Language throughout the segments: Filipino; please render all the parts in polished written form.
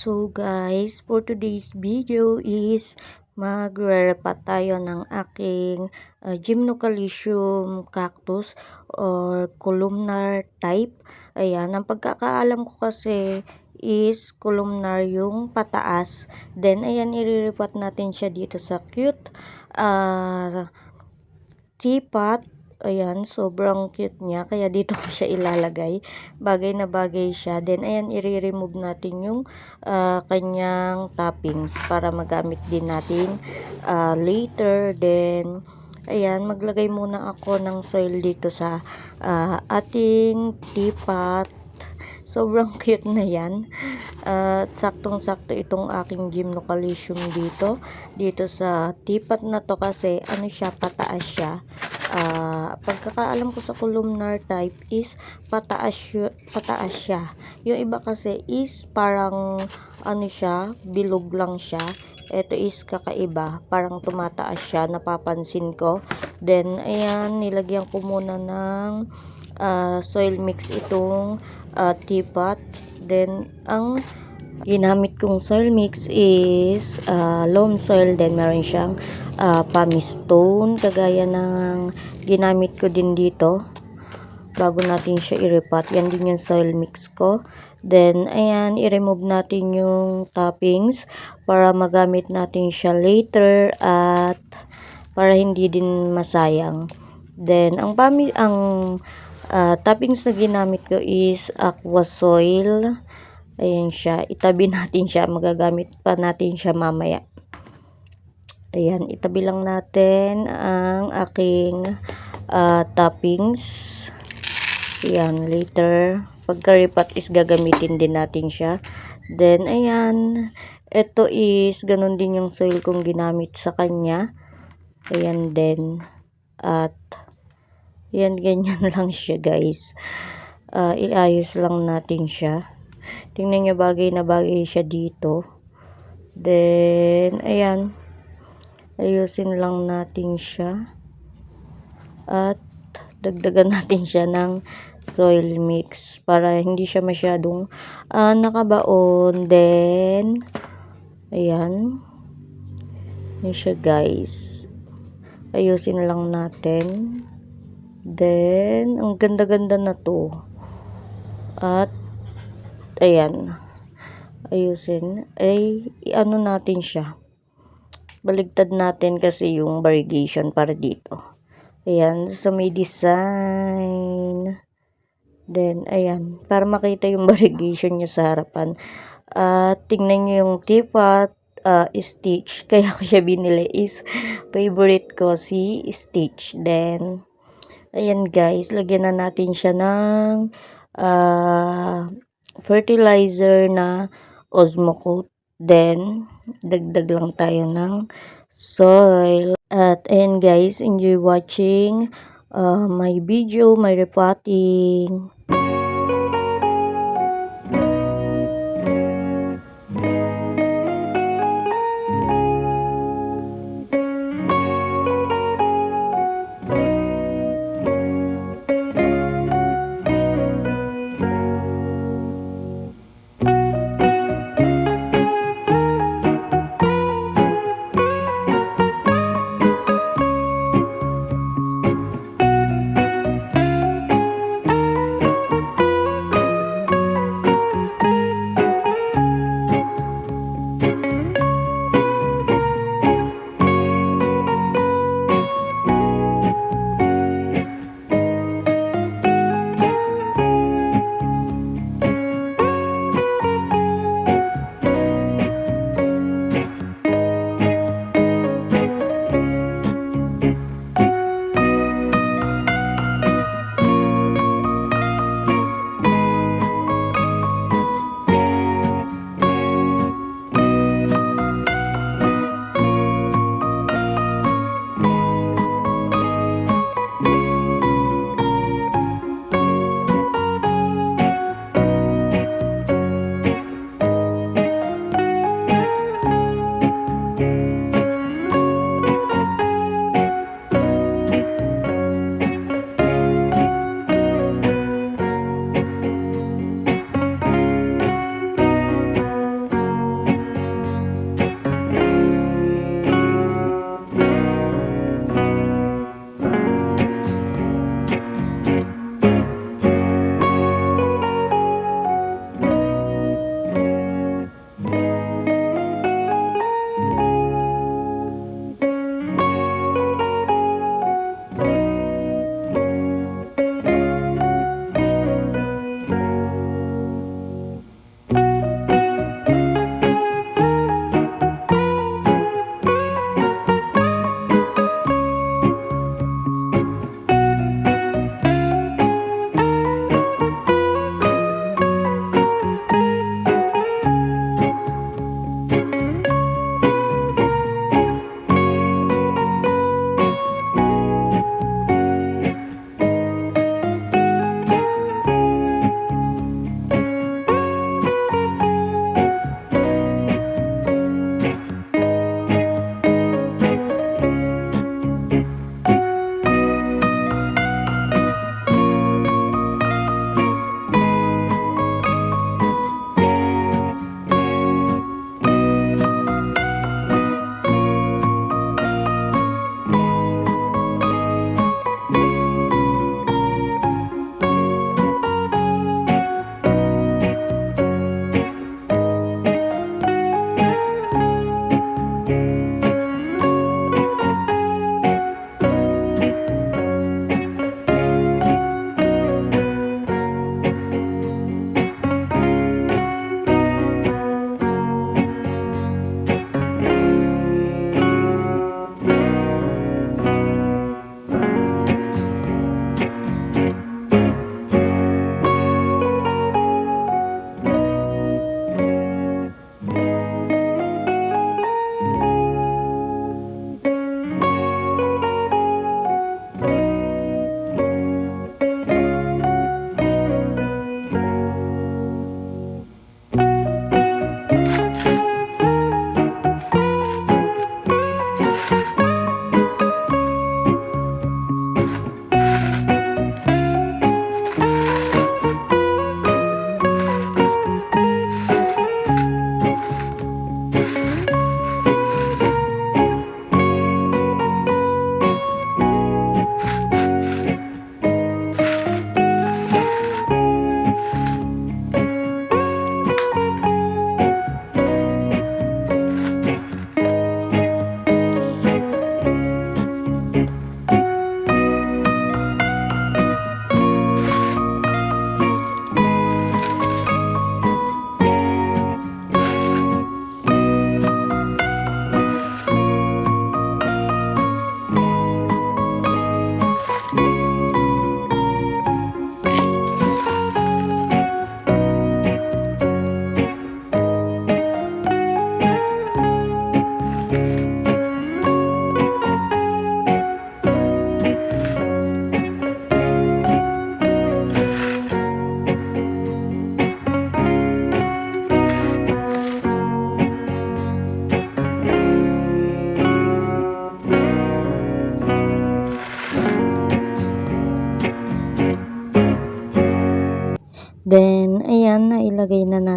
So guys, for today's video is magre-repat tayo ng aking Gymnocalycium cactus or columnar type. Ayan, ang pagkakaalam ko kasi is columnar yung pataas. Then ayan, iriripat natin siya dito sa cute teapot. Ayan, sobrang cute niya. Kaya dito ko siya ilalagay. Bagay na bagay siya. Then, ayan, i-remove natin yung kanyang toppings para magamit din natin later. Then, ayan, maglagay muna ako ng soil dito sa ating teapot. Sobrang cute na yan. Saktong-sakto itong aking Gymnocalycium dito sa teapot na to kasi ano siya, pataas siya. Pagkakaalam ko sa columnar type is pataas siya. Yung iba kasi is parang ano siya, bilog lang siya. Ito is kakaiba, parang tumataas siya, napapansin ko. Then ayan, nilagyan ko muna ng soil mix itong teapot. Then ang ginamit kong soil mix is loam soil. Then meron siyang pumice stone kagaya ng ginamit ko din dito bago natin siya i-repot. Yan din yung soil mix ko. Then ayan, i-remove natin yung toppings para magamit natin siya later at para hindi din masayang. Then ang toppings na ginamit ko is aqua soil. Ayan siya. Itabi natin siya. Magagamit pa natin siya mamaya. Ayan. Itabi lang natin ang aking toppings. Ayan. Later, pagka-repat is gagamitin din natin siya. Then, ayan. Ito is, ganun din yung soil kong ginamit sa kanya. Ayan din. At, yan, ganyan lang siya guys. Iayos lang natin siya. Tingnan nyo, bagay na bagay siya dito. Then, ayan. Ayusin lang natin siya. At, dagdagan natin siya ng soil mix para hindi siya masyadong nakabaon. Then, ayan. Ayan siya guys. Ayusin lang natin. Then, ang ganda-ganda na to. At, ayan. Ayusin. Ano natin siya. Baligtad natin kasi yung variegation para dito. Ayan. So, may design. Then, ayan. Para makita yung variegation niya sa harapan. Tingnan nyo yung teapot. Stitch. Kaya ko siya binili is favorite ko si Stitch. Then, ayan guys, lagyan na natin siya ng fertilizer na Osmocote. Then, dagdag lang tayo ng soil. At ayan guys, enjoy watching my video, my repotting.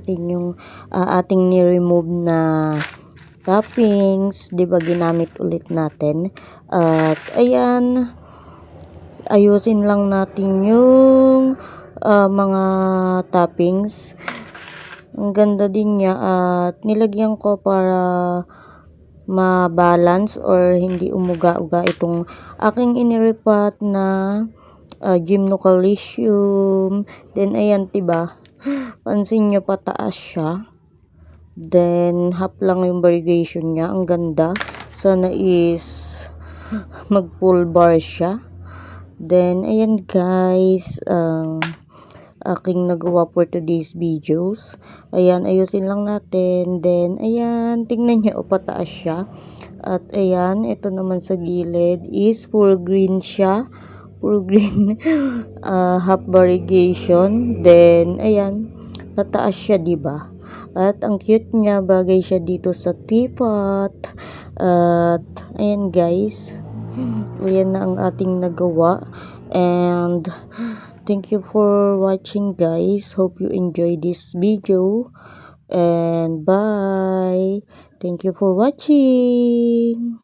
natin yung ating ni-remove na toppings, 'di ba, ginamit ulit natin. At ayan, ayusin lang natin yung mga toppings. Ang ganda din niya at nilagyan ko para ma-balance or hindi umuga-uga itong aking iniripat na gymnocalcium. Then ayan, 'di ba? Pansin nyo, pataas siya. Then half lang yung variegation niya. Ang ganda. Sana is mag full bar siya. Then ayan guys, aking nagawa for today's videos. Ayan, ayusin lang natin. Then ayan, tingnan niyo, pataas siya. At ayan, ito naman sa gilid is full green siya. Full green half variegation. Then ayan, pataas siya, diba? At ang cute niya, bagay siya dito sa teapot. At ayan guys, ayan na ang ating nagawa. And thank you for watching guys. Hope you enjoy this video. And bye. Thank you for watching.